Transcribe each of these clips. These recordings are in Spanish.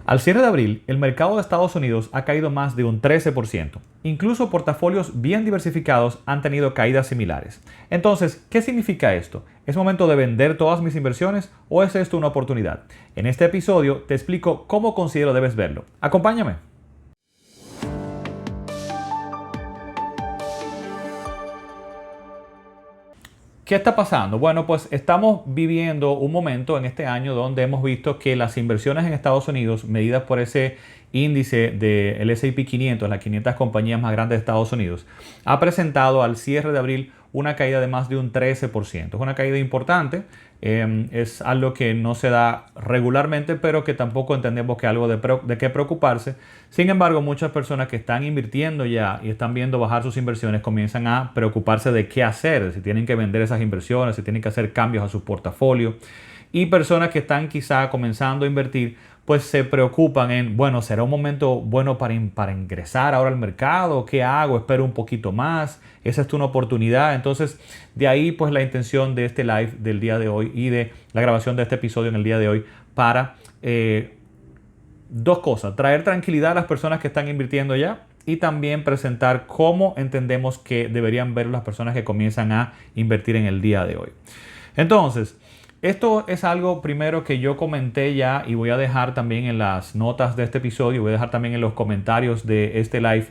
Al cierre de abril, el mercado de Estados Unidos ha caído más de un 13%. Incluso portafolios bien diversificados han tenido caídas similares. Entonces, ¿qué significa esto? ¿Es momento de vender todas mis inversiones o es esto una oportunidad? En este episodio te explico cómo considero debes verlo. Acompáñame. ¿Qué está pasando? Bueno, pues estamos viviendo un momento en este año donde hemos visto que las inversiones en Estados Unidos, medidas por ese índice del S&P 500, las 500 compañías más grandes de Estados Unidos, ha presentado al cierre de abril una caída de más de un 13%. Es una caída importante, es algo que no se da regularmente, pero que tampoco entendemos que es algo de qué preocuparse. Sin embargo, muchas personas que están invirtiendo ya y están viendo bajar sus inversiones comienzan a preocuparse de qué hacer, si tienen que vender esas inversiones, si tienen que hacer cambios a su portafolio. Y personas que están quizá comenzando a invertir, pues se preocupan en, bueno, ¿será un momento bueno para ingresar ahora al mercado? ¿Qué hago? ¿Espero un poquito más? ¿Esa es una oportunidad? Entonces, de ahí pues la intención de este live del día de hoy y de la grabación de este episodio en el día de hoy para dos cosas: traer tranquilidad a las personas que están invirtiendo ya y también presentar cómo entendemos que deberían ver las personas que comienzan a invertir en el día de hoy. Entonces, esto es algo primero que yo comenté ya y voy a dejar también en las notas de este episodio, voy a dejar también en los comentarios de este live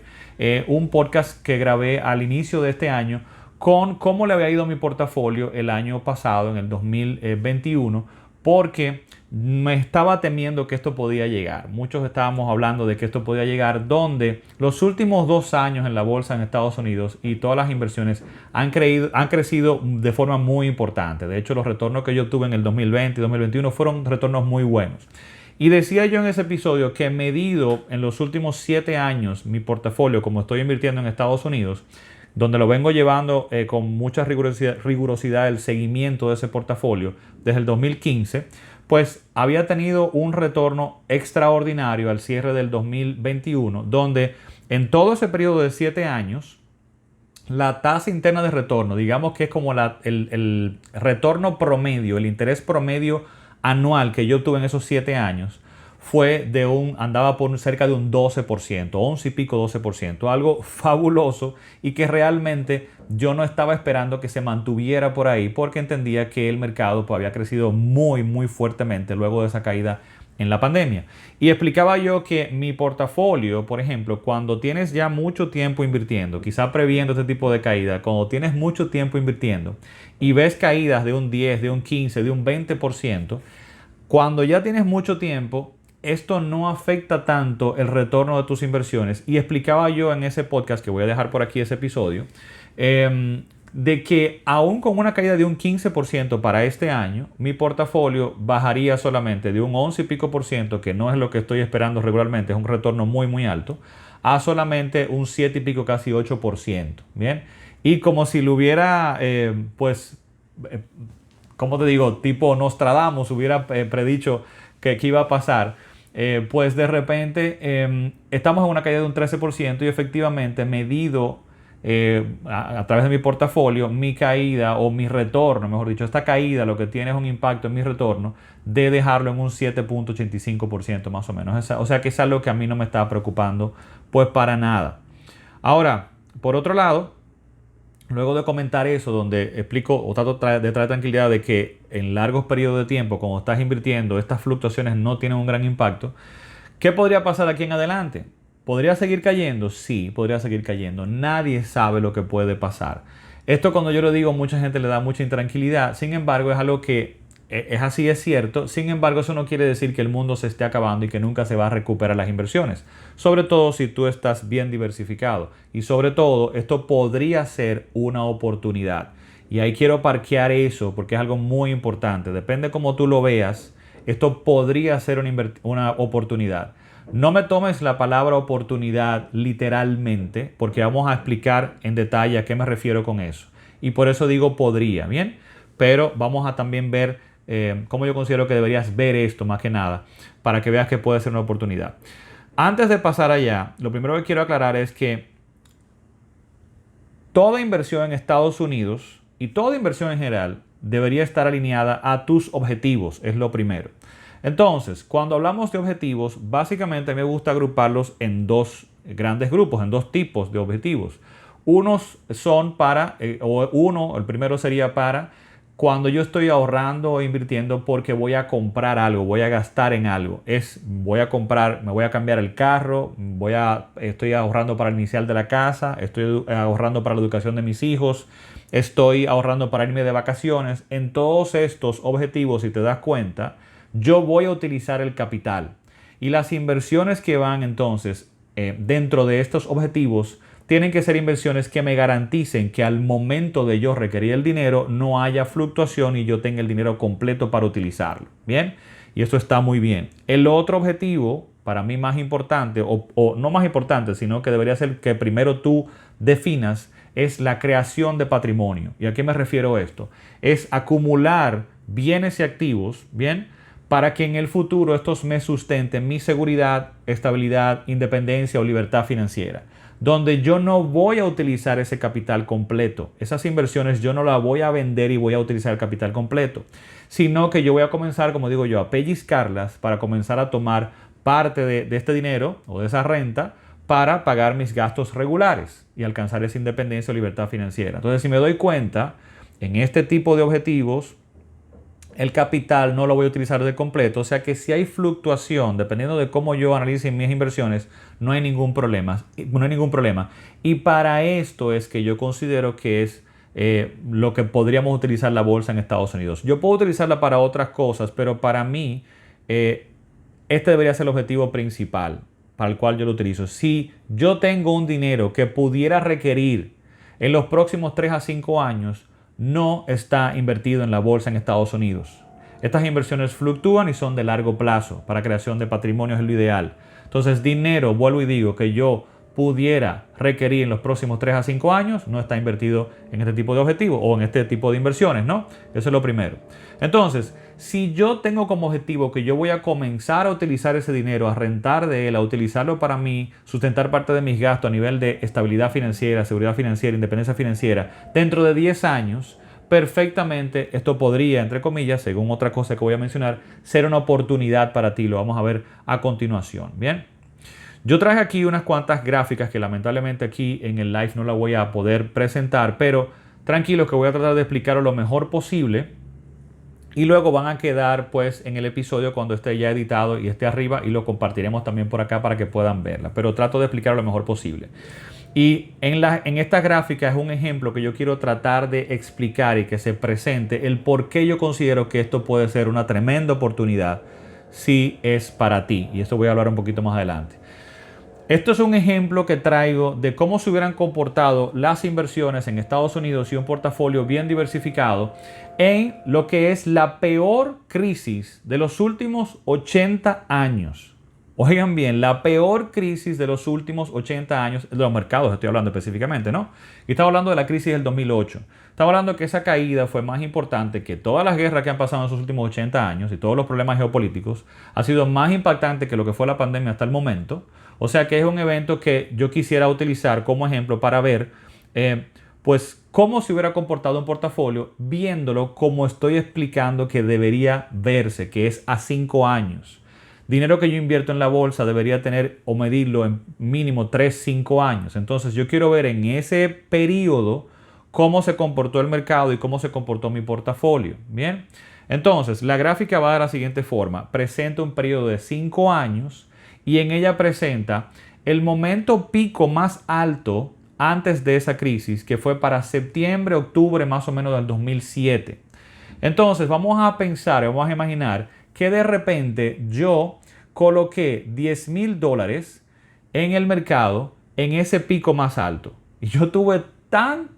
un podcast que grabé al inicio de este año con cómo le había ido mi portafolio el año pasado, en el 2021, porque me estaba temiendo que esto podía llegar. Muchos estábamos hablando de que esto podía llegar, donde los últimos 2 años en la bolsa en Estados Unidos y todas las inversiones han crecido de forma muy importante. De hecho, los retornos que yo tuve en el 2020 y 2021 fueron retornos muy buenos. Y decía yo en ese episodio que medido en los últimos 7 años mi portafolio, como estoy invirtiendo en Estados Unidos, donde lo vengo llevando con mucha rigurosidad el seguimiento de ese portafolio desde el 2015, pues había tenido un retorno extraordinario al cierre del 2021, donde en todo ese periodo de 7 años, la tasa interna de retorno, digamos que es como el retorno promedio, el interés promedio anual que yo tuve en esos 7 años, andaba por cerca de un 12%, 11 y pico 12%, algo fabuloso y que realmente yo no estaba esperando que se mantuviera por ahí porque entendía que el mercado pues, había crecido muy fuertemente luego de esa caída en la pandemia. Y explicaba yo que mi portafolio, por ejemplo, cuando tienes ya mucho tiempo invirtiendo, quizá previendo este tipo de caída, cuando tienes mucho tiempo invirtiendo y ves caídas de un 10, de un 15, de un 20%, cuando ya tienes mucho tiempo, esto no afecta tanto el retorno de tus inversiones. Y explicaba yo en ese podcast, que voy a dejar por aquí ese episodio, de que aún con una caída de un 15% para este año, mi portafolio bajaría solamente de un 11 y pico por ciento, que no es lo que estoy esperando regularmente, es un retorno muy alto, a solamente un 7 y pico, casi 8%. Bien, y como si lo hubiera, ¿cómo te digo? Tipo Nostradamus hubiera predicho que iba a pasar. Pues de repente estamos en una caída de un 13% y efectivamente medido a través de mi portafolio, mi caída o mi retorno, mejor dicho, esta caída lo que tiene es un impacto en mi retorno de dejarlo en un 7.85% más o menos. O sea que es algo que a mí no me está preocupando pues para nada. Ahora, por otro lado, luego de comentar eso, donde explico o trato de traer tranquilidad de que en largos periodos de tiempo, cuando estás invirtiendo, estas fluctuaciones no tienen un gran impacto, ¿qué podría pasar aquí en adelante? ¿Podría seguir cayendo? Sí, podría seguir cayendo. Nadie sabe lo que puede pasar. Esto cuando yo lo digo, mucha gente le da mucha intranquilidad. Sin embargo, es algo que es así, es cierto. Sin embargo, eso no quiere decir que el mundo se esté acabando y que nunca se va a recuperar las inversiones. Sobre todo si tú estás bien diversificado. Y sobre todo, esto podría ser una oportunidad. Y ahí quiero parquear eso porque es algo muy importante. Depende cómo tú lo veas. Esto podría ser una oportunidad. No me tomes la palabra oportunidad literalmente, porque vamos a explicar en detalle a qué me refiero con eso. Y por eso digo podría, ¿bien? Pero vamos a también ver cómo yo considero que deberías ver esto más que nada, para que veas que puede ser una oportunidad. Antes de pasar allá, lo primero que quiero aclarar es que toda inversión en Estados Unidos y toda inversión en general debería estar alineada a tus objetivos, es lo primero. Entonces, cuando hablamos de objetivos, básicamente me gusta agruparlos en dos grandes grupos, en dos tipos de objetivos. Unos son para, el primero sería para cuando yo estoy ahorrando o invirtiendo porque voy a comprar algo, voy a gastar en algo. Voy a comprar, me voy a cambiar el carro, estoy ahorrando para el inicial de la casa, estoy ahorrando para la educación de mis hijos, estoy ahorrando para irme de vacaciones. En todos estos objetivos, si te das cuenta, yo voy a utilizar el capital. Y las inversiones que van entonces dentro de estos objetivos tienen que ser inversiones que me garanticen que al momento de yo requerir el dinero no haya fluctuación y yo tenga el dinero completo para utilizarlo. Bien, y eso está muy bien. El otro objetivo, para mí más importante, o no más importante, sino que debería ser que primero tú definas, es la creación de patrimonio. ¿Y a qué me refiero esto? Es acumular bienes y activos, ¿bien?, para que en el futuro estos me sustenten mi seguridad, estabilidad, independencia o libertad financiera, donde yo no voy a utilizar ese capital completo. Esas inversiones yo no las voy a vender y voy a utilizar el capital completo, sino que yo voy a comenzar, como digo yo, a pellizcarlas para comenzar a tomar parte de este dinero o de esa renta para pagar mis gastos regulares y alcanzar esa independencia o libertad financiera. Entonces, si me doy cuenta, en este tipo de objetivos, el capital no lo voy a utilizar de completo, o sea que si hay fluctuación, dependiendo de cómo yo analice mis inversiones, no hay ningún problema. Y para esto es que yo considero que es lo que podríamos utilizar la bolsa en Estados Unidos. Yo puedo utilizarla para otras cosas, pero para mí este debería ser el objetivo principal para el cual yo lo utilizo. Si yo tengo un dinero que pudiera requerir en los próximos 3 a 5 años, no está invertido en la bolsa en Estados Unidos. Estas inversiones fluctúan y son de largo plazo. Para creación de patrimonio es lo ideal. Entonces, dinero, vuelvo y digo, que yo pudiera requerir en los próximos 3 a 5 años, no está invertido en este tipo de objetivos o en este tipo de inversiones, ¿no? Eso es lo primero. Entonces, si yo tengo como objetivo que yo voy a comenzar a utilizar ese dinero, a rentar de él, a utilizarlo para mí, sustentar parte de mis gastos a nivel de estabilidad financiera, seguridad financiera, independencia financiera, dentro de 10 años, perfectamente esto podría, entre comillas, según otra cosa que voy a mencionar, ser una oportunidad para ti. Lo vamos a ver a continuación. Bien. Yo traje aquí unas cuantas gráficas que lamentablemente aquí en el live no la voy a poder presentar, pero tranquilo que voy a tratar de explicarlo lo mejor posible y luego van a quedar pues en el episodio cuando esté ya editado y esté arriba y lo compartiremos también por acá para que puedan verla, pero trato de explicarlo lo mejor posible. Y en esta gráfica es un ejemplo que yo quiero tratar de explicar y que se presente el por qué yo considero que esto puede ser una tremenda oportunidad si es para ti, y esto voy a hablar un poquito más adelante. Esto es un ejemplo que traigo de cómo se hubieran comportado las inversiones en Estados Unidos y un portafolio bien diversificado en lo que es la peor crisis de los últimos 80 años. Oigan bien, la peor crisis de los últimos 80 años, de los mercados estoy hablando específicamente, ¿no? Y estaba hablando de la crisis del 2008. Estaba hablando que esa caída fue más importante que todas las guerras que han pasado en esos últimos 80 años y todos los problemas geopolíticos. Ha sido más impactante que lo que fue la pandemia hasta el momento. O sea que es un evento que yo quisiera utilizar como ejemplo para ver pues cómo se hubiera comportado un portafolio viéndolo como estoy explicando que debería verse, que es a 5 años. Dinero que yo invierto en la bolsa debería tener o medirlo en mínimo 3-5 años. Entonces yo quiero ver en ese periodo cómo se comportó el mercado y cómo se comportó mi portafolio. Bien, entonces la gráfica va de la siguiente forma. Presenta un periodo de 5 años y en ella presenta el momento pico más alto antes de esa crisis, que fue para septiembre, octubre más o menos del 2007. Entonces vamos a pensar, vamos a imaginar que de repente yo coloqué $10,000 en el mercado en ese pico más alto. Y yo tuve tan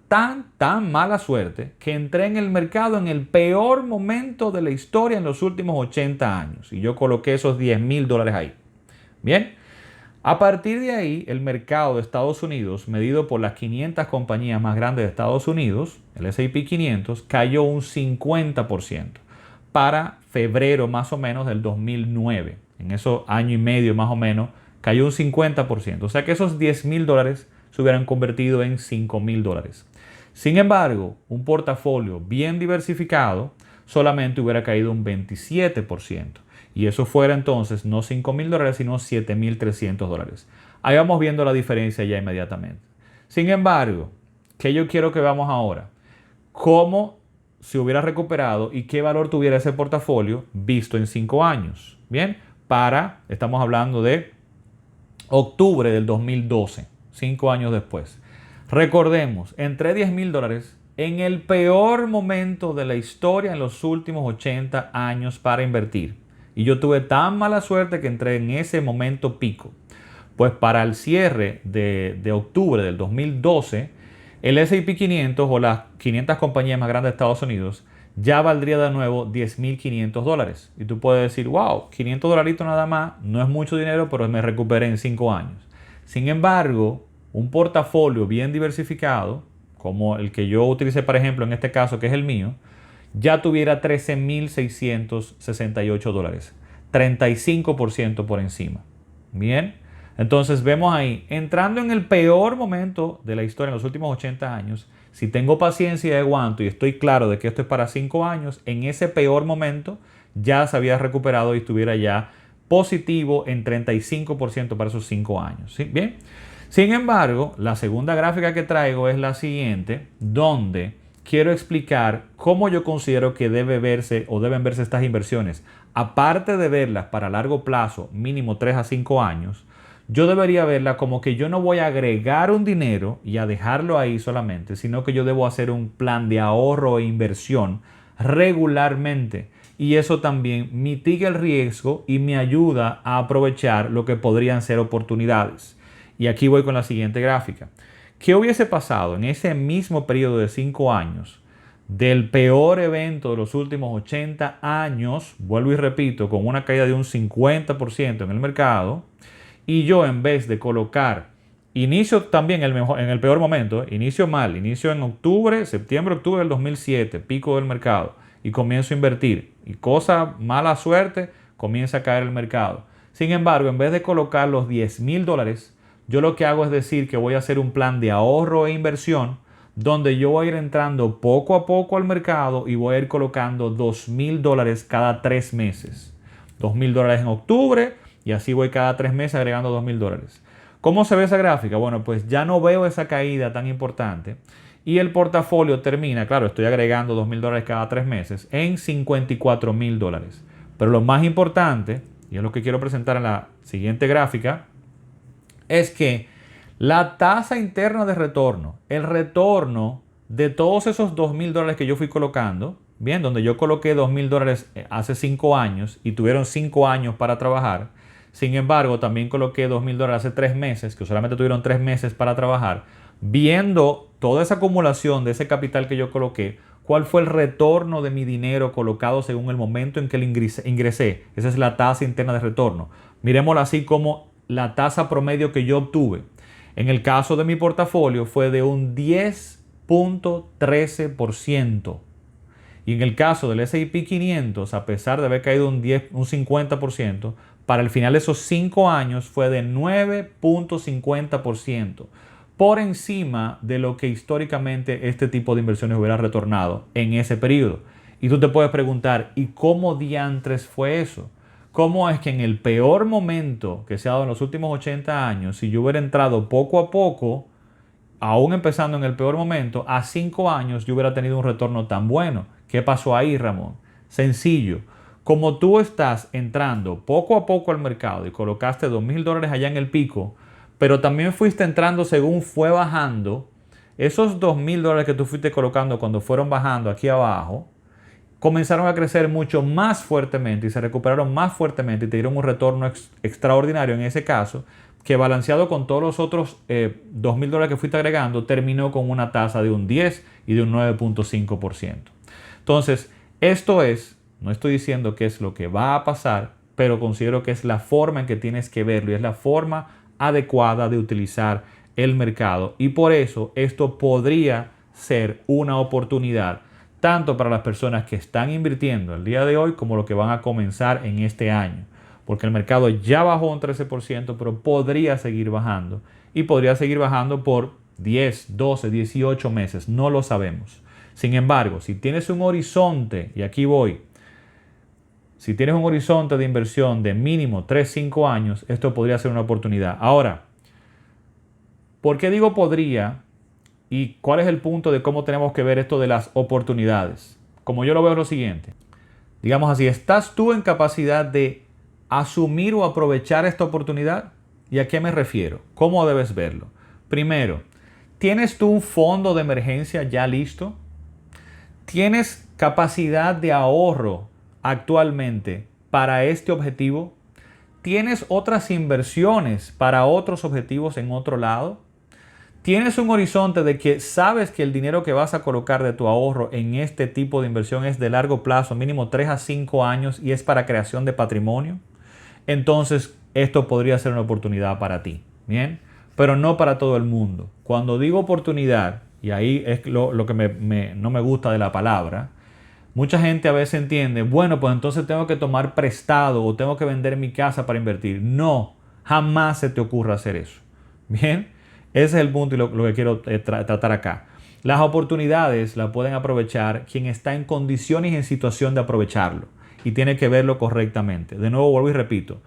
mala suerte que entré en el mercado en el peor momento de la historia en los últimos 80 años. Y yo coloqué esos $10,000 ahí. Bien, a partir de ahí el mercado de Estados Unidos, medido por las 500 compañías más grandes de Estados Unidos, el S&P 500, cayó un 50% para febrero más o menos del 2009. En esos año y medio más o menos cayó un 50%. O sea que esos $10,000 se hubieran convertido en $5,000. Sin embargo, un portafolio bien diversificado solamente hubiera caído un 27%. y eso fuera entonces no $5,000, sino $7,300. Ahí vamos viendo la diferencia ya inmediatamente. Sin embargo, ¿qué yo quiero que veamos ahora? ¿Cómo se hubiera recuperado y qué valor tuviera ese portafolio visto en 5 años? Bien, estamos hablando de octubre del 2012, 5 años después. Recordemos, entré $10,000 en el peor momento de la historia en los últimos 80 años para invertir. Y yo tuve tan mala suerte que entré en ese momento pico. Pues para el cierre de octubre del 2012, el S&P 500 o las 500 compañías más grandes de Estados Unidos ya valdría de nuevo $10,500. Y tú puedes decir, wow, $500 nada más, no es mucho dinero, pero me recuperé en 5 años. Sin embargo, un portafolio bien diversificado, como el que yo utilicé, por ejemplo, en este caso, que es el mío, ya tuviera $13,668, 35% por encima. Bien, entonces vemos ahí, entrando en el peor momento de la historia en los últimos 80 años, si tengo paciencia y aguanto y estoy claro de que esto es para 5 años, en ese peor momento ya se había recuperado y estuviera ya positivo en 35% para esos 5 años. ¿Sí? Bien. Sin embargo, la segunda gráfica que traigo es la siguiente, donde quiero explicar cómo yo considero que deben verse estas inversiones. Aparte de verlas para largo plazo, mínimo 3 a 5 años, yo debería verla como que yo no voy a agregar un dinero y a dejarlo ahí solamente, sino que yo debo hacer un plan de ahorro e inversión regularmente. Y eso también mitiga el riesgo y me ayuda a aprovechar lo que podrían ser oportunidades. Y aquí voy con la siguiente gráfica. ¿Qué hubiese pasado en ese mismo periodo de 5 años del peor evento de los últimos 80 años? Vuelvo y repito, con una caída de un 50% en el mercado. Y yo, en vez de colocar, inicio también en el peor momento, inicio en septiembre-octubre del 2007, pico del mercado, y comienzo a invertir. Y mala suerte, comienza a caer el mercado. Sin embargo, en vez de colocar los $10,000, yo lo que hago es decir que voy a hacer un plan de ahorro e inversión donde yo voy a ir entrando poco a poco al mercado y voy a ir colocando $2,000 cada 3 meses. $2,000 en octubre y así voy cada 3 meses agregando $2,000. ¿Cómo se ve esa gráfica? Bueno, pues ya no veo esa caída tan importante y el portafolio termina, claro, estoy agregando $2,000 cada 3 meses, en $54,000. Pero lo más importante, y es lo que quiero presentar en la siguiente gráfica, es que la tasa interna de retorno, el retorno de todos esos $2,000 que yo fui colocando, bien, donde yo coloqué $2,000 hace 5 años y tuvieron 5 años para trabajar. Sin embargo, también coloqué $2,000 hace 3 meses, que solamente tuvieron 3 meses para trabajar. Viendo toda esa acumulación de ese capital que yo coloqué, ¿cuál fue el retorno de mi dinero colocado según el momento en que lo ingresé? Esa es la tasa interna de retorno. Miremoslo así como la tasa promedio que yo obtuve. En el caso de mi portafolio fue de un 10.13%. Y en el caso del S&P 500, a pesar de haber caído un 50%, para el final de esos 5 años fue de 9.50%. Por encima de lo que históricamente este tipo de inversiones hubiera retornado en ese periodo. Y tú te puedes preguntar, ¿y cómo diantres fue eso? ¿Cómo es que en el peor momento que se ha dado en los últimos 80 años, si yo hubiera entrado poco a poco, aún empezando en el peor momento, a 5 años yo hubiera tenido un retorno tan bueno? ¿Qué pasó ahí, Ramón? Sencillo. Como tú estás entrando poco a poco al mercado y colocaste $2,000 allá en el pico, pero también fuiste entrando según fue bajando, esos $2,000 que tú fuiste colocando cuando fueron bajando aquí abajo, comenzaron a crecer mucho más fuertemente y se recuperaron más fuertemente y te dieron un retorno extraordinario en ese caso, que balanceado con todos los otros $2,000 que fuiste agregando, terminó con una tasa de un 10 y de un 9.5%. Entonces, no estoy diciendo que es lo que va a pasar, pero considero que es la forma en que tienes que verlo y es la forma adecuada de utilizar el mercado. Y por eso esto podría ser una oportunidad tanto para las personas que están invirtiendo el día de hoy como los que van a comenzar en este año. Porque el mercado ya bajó un 13%, pero podría seguir bajando. Y podría seguir bajando por 10, 12, 18 meses. No lo sabemos. Sin embargo, si tienes un horizonte, y aquí voy, Si tienes un horizonte de inversión de mínimo 3, 5 años, esto podría ser una oportunidad. Ahora, ¿por qué digo podría? ¿Y cuál es el punto de cómo tenemos que ver esto de las oportunidades? Como yo lo veo es lo siguiente. Digamos así, ¿estás tú en capacidad de asumir o aprovechar esta oportunidad? ¿Y a qué me refiero? ¿Cómo debes verlo? Primero, ¿tienes tú un fondo de emergencia ya listo? ¿Tienes capacidad de ahorro actualmente para este objetivo? ¿Tienes otras inversiones para otros objetivos en otro lado? ¿Tienes un horizonte de que sabes que el dinero que vas a colocar de tu ahorro en este tipo de inversión es de largo plazo, mínimo 3 a 5 años y es para creación de patrimonio? Entonces, esto podría ser una oportunidad para ti, ¿bien? Pero no para todo el mundo. Cuando digo oportunidad, y ahí es lo que no me gusta de la palabra, mucha gente a veces entiende, bueno, pues entonces tengo que tomar prestado o tengo que vender mi casa para invertir. No, jamás se te ocurra hacer eso. Bien, ese es el punto y lo que quiero tratar acá. Las oportunidades las pueden aprovechar quien está en condiciones y en situación de aprovecharlo y tiene que verlo correctamente. De nuevo vuelvo y repito,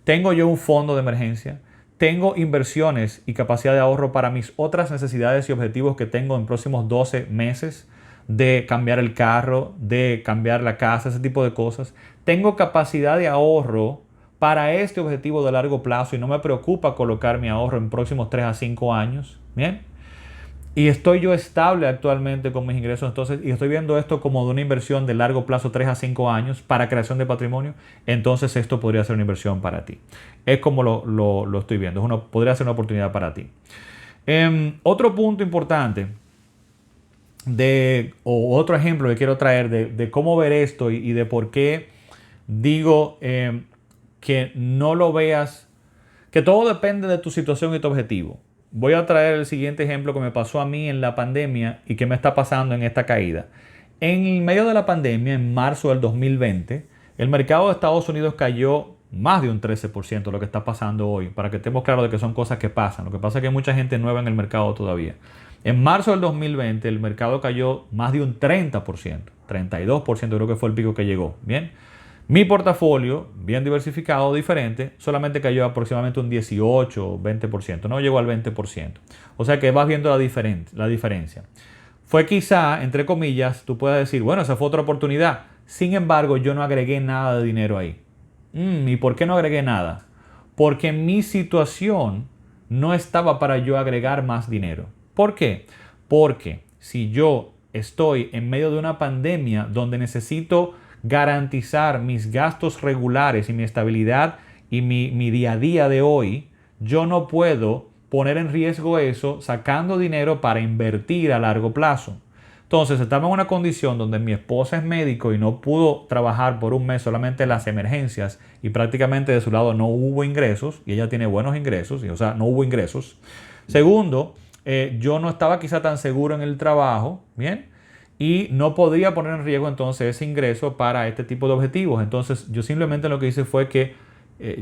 tengo yo un fondo de emergencia, tengo inversiones y capacidad de ahorro para mis otras necesidades y objetivos que tengo en próximos 12 meses de cambiar el carro, de cambiar la casa, ese tipo de cosas. Tengo capacidad de ahorro para este objetivo de largo plazo y no me preocupa colocar mi ahorro en próximos 3 a 5 años. Bien. Y estoy yo estable actualmente con mis ingresos, entonces, y estoy viendo esto como de una inversión de largo plazo, 3 a 5 años, para creación de patrimonio, entonces esto podría ser una inversión para ti. Es como lo estoy viendo, podría ser una oportunidad para ti. Otro punto importante, o otro ejemplo que quiero traer de cómo ver esto y de por qué digo que no lo veas, que todo depende de tu situación y tu objetivo. Voy a traer el siguiente ejemplo que me pasó a mí en la pandemia y que me está pasando en esta caída. En medio de la pandemia, en marzo del 2020, el mercado de Estados Unidos cayó más de un 13%, lo que está pasando hoy, para que estemos claros de que son cosas que pasan. Lo que pasa es que hay mucha gente nueva en el mercado todavía. En marzo del 2020 el mercado cayó más de un 30%, 32% creo que fue el pico que llegó. Bien. Mi portafolio, bien diversificado, diferente, solamente cayó aproximadamente un 18 o 20%, no llegó al 20%. O sea que vas viendo la diferencia. Fue quizá, entre comillas, tú puedas decir, bueno, esa fue otra oportunidad. Sin embargo, yo no agregué nada de dinero ahí. ¿Y por qué no agregué nada? Porque mi situación no estaba para yo agregar más dinero. ¿Por qué? Porque si yo estoy en medio de una pandemia donde necesito garantizar mis gastos regulares y mi estabilidad y mi día a día de hoy, yo no puedo poner en riesgo eso sacando dinero para invertir a largo plazo. Entonces, estamos en una condición donde mi esposa es médico y no pudo trabajar por un mes solamente en las emergencias y prácticamente de su lado no hubo ingresos y ella tiene buenos ingresos, o sea, no hubo ingresos. Segundo, yo no estaba quizá tan seguro en el trabajo, ¿bien? Y no podría poner en riesgo entonces ese ingreso para este tipo de objetivos. Entonces yo simplemente lo que hice fue que,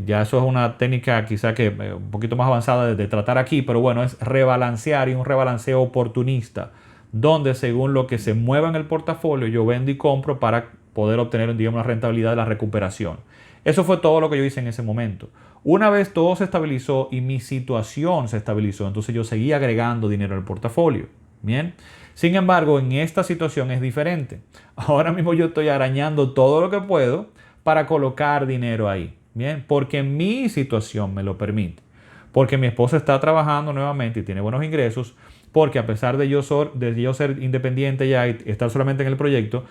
ya eso es una técnica quizá que un poquito más avanzada de tratar aquí, pero bueno, es rebalancear y un rebalanceo oportunista, donde según lo que se mueva en el portafolio yo vendo y compro para poder obtener, digamos, una rentabilidad de la recuperación. Eso fue todo lo que yo hice en ese momento. Una vez todo se estabilizó y mi situación se estabilizó, entonces yo seguí agregando dinero al portafolio. Bien. Sin embargo, en esta situación es diferente. Ahora mismo yo estoy arañando todo lo que puedo para colocar dinero ahí. Bien, porque mi situación me lo permite. Porque mi esposa está trabajando nuevamente y tiene buenos ingresos. Porque a pesar de yo ser independiente ya y estar solamente en el proyecto,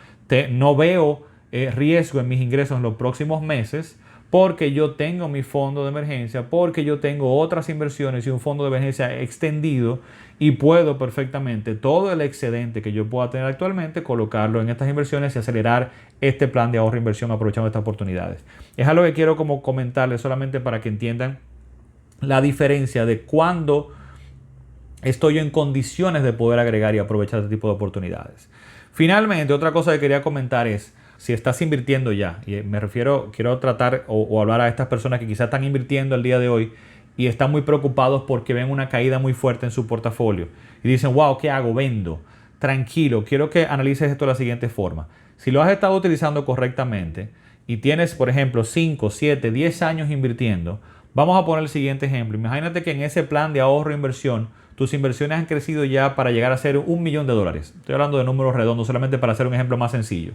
no veo riesgo en mis ingresos en los próximos meses. Porque yo tengo mi fondo de emergencia, porque yo tengo otras inversiones y un fondo de emergencia extendido y puedo perfectamente todo el excedente que yo pueda tener actualmente colocarlo en estas inversiones y acelerar este plan de ahorro e inversión aprovechando estas oportunidades. Es algo que quiero como comentarles solamente para que entiendan la diferencia de cuando estoy en condiciones de poder agregar y aprovechar este tipo de oportunidades. Finalmente, otra cosa que quería comentar es, si estás invirtiendo ya, y me refiero, quiero tratar o hablar a estas personas que quizás están invirtiendo el día de hoy y están muy preocupados porque ven una caída muy fuerte en su portafolio y dicen, wow, ¿qué hago? Vendo. Tranquilo, quiero que analices esto de la siguiente forma. Si lo has estado utilizando correctamente y tienes, por ejemplo, 5, 7, 10 años invirtiendo, vamos a poner el siguiente ejemplo. Imagínate que en ese plan de ahorro e inversión, tus inversiones han crecido ya para llegar a ser $1.000.000. Estoy hablando de números redondos solamente para hacer un ejemplo más sencillo.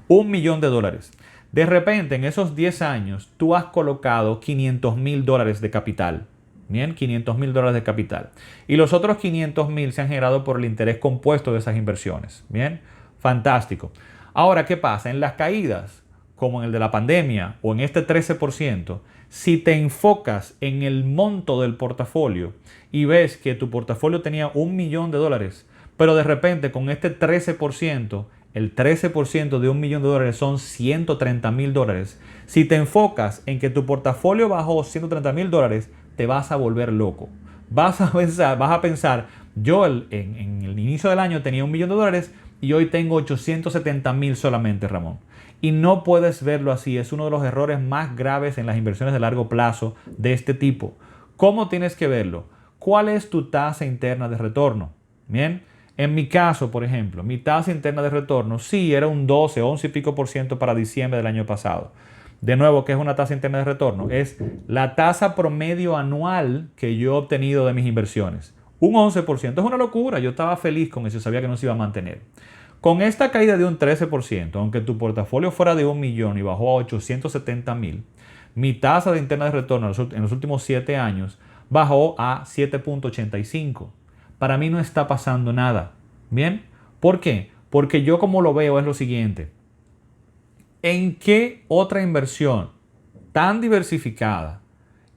$1.000.000. De repente, en esos 10 años, tú has colocado $500.000 de capital. Bien, $500.000 de capital. Y los otros 500.000 se han generado por el interés compuesto de esas inversiones. Bien, fantástico. Ahora, ¿qué pasa? En las caídas, como en el de la pandemia o en este 13%, si te enfocas en el monto del portafolio y ves que tu portafolio tenía $1.000.000, pero de repente con este 13%, el 13% de $1.000.000 son $130.000. Si te enfocas en que tu portafolio bajó $130.000, te vas a volver loco. Vas a pensar, yo en el inicio del año tenía $1.000.000 y hoy tengo 870.000 solamente, Ramón. Y no puedes verlo así. Es uno de los errores más graves en las inversiones de largo plazo de este tipo. ¿Cómo tienes que verlo? ¿Cuál es tu tasa interna de retorno? Bien. En mi caso, por ejemplo, mi tasa interna de retorno sí era un 12, 11 y pico por ciento para diciembre del año pasado. De nuevo, ¿qué es una tasa interna de retorno? Es la tasa promedio anual que yo he obtenido de mis inversiones. Un 11% es una locura. Yo estaba feliz con eso, sabía que no se iba a mantener. Con esta caída de un 13%, aunque tu portafolio fuera de 1 millón y bajó a 870.000, mi tasa de interna de retorno en los últimos 7 años bajó a 7.85. Para mí no está pasando nada. ¿Bien? ¿Por qué? Porque yo como lo veo es lo siguiente. ¿En qué otra inversión tan diversificada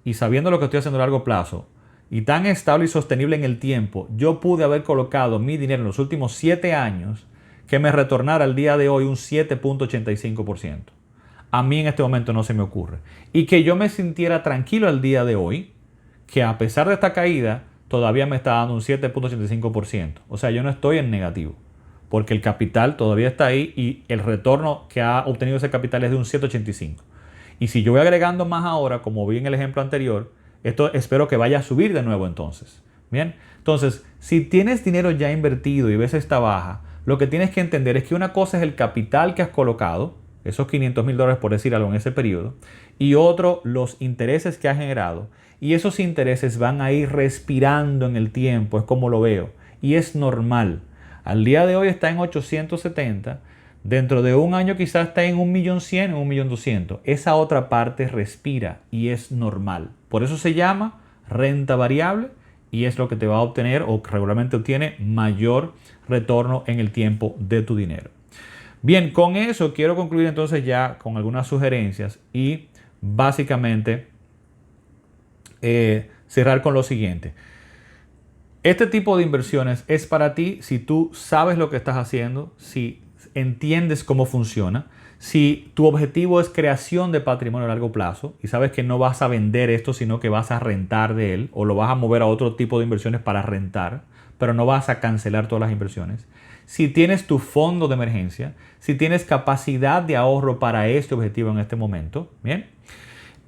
y sabiendo lo que estoy haciendo a largo plazo y tan estable y sostenible en el tiempo, yo pude haber colocado mi dinero en los últimos 7 años que me retornara al día de hoy un 7.85%? A mí en este momento no se me ocurre. Y que yo me sintiera tranquilo al día de hoy, que a pesar de esta caída, todavía me está dando un 7.85%. O sea, yo no estoy en negativo, porque el capital todavía está ahí y el retorno que ha obtenido ese capital es de un 7.85. Y si yo voy agregando más ahora, como vi en el ejemplo anterior, esto espero que vaya a subir de nuevo entonces. Bien, entonces, si tienes dinero ya invertido y ves esta baja, lo que tienes que entender es que una cosa es el capital que has colocado, esos $500.000 por decir algo en ese periodo, y otro, los intereses que has generado. Y esos intereses van a ir respirando en el tiempo, es como lo veo. Y es normal. Al día de hoy está en 870. Dentro de un año quizás está en 1.100.000, en 1.200.000. Esa otra parte respira y es normal. Por eso se llama renta variable y es lo que te va a obtener o regularmente obtiene mayor retorno en el tiempo de tu dinero. Bien, con eso quiero concluir entonces ya con algunas sugerencias y básicamente cerrar con lo siguiente. Este tipo de inversiones es para ti si tú sabes lo que estás haciendo, si entiendes cómo funciona, si tu objetivo es creación de patrimonio a largo plazo y sabes que no vas a vender esto, sino que vas a rentar de él o lo vas a mover a otro tipo de inversiones para rentar, pero no vas a cancelar todas las inversiones. Si tienes tu fondo de emergencia, si tienes capacidad de ahorro para este objetivo en este momento, ¿bien?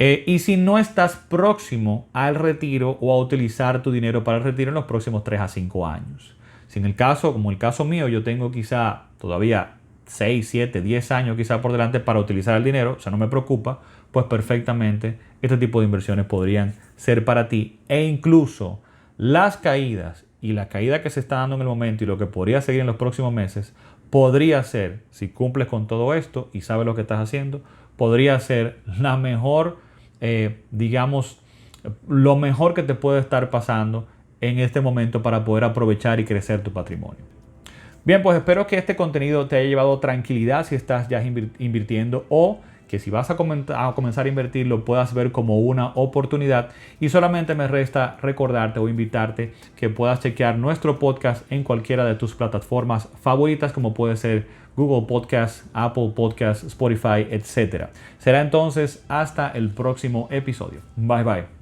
Y si no estás próximo al retiro o a utilizar tu dinero para el retiro en los próximos 3 a 5 años. Si en el caso, como el caso mío, yo tengo quizá todavía 6, 7, 10 años quizá por delante para utilizar el dinero, o sea, no me preocupa, pues perfectamente este tipo de inversiones podrían ser para ti. E incluso las caídas y la caída que se está dando en el momento y lo que podría seguir en los próximos meses, podría ser, si cumples con todo esto y sabes lo que estás haciendo, podría ser la mejor, digamos, lo mejor que te puede estar pasando en este momento para poder aprovechar y crecer tu patrimonio. Bien, pues espero que este contenido te haya llevado tranquilidad si estás ya invirtiendo o que si vas a comenzar a invertir lo puedas ver como una oportunidad. Y solamente me resta recordarte o invitarte que puedas chequear nuestro podcast en cualquiera de tus plataformas favoritas como puede ser Google Podcasts, Apple Podcasts, Spotify, etc. Será entonces hasta el próximo episodio. Bye bye.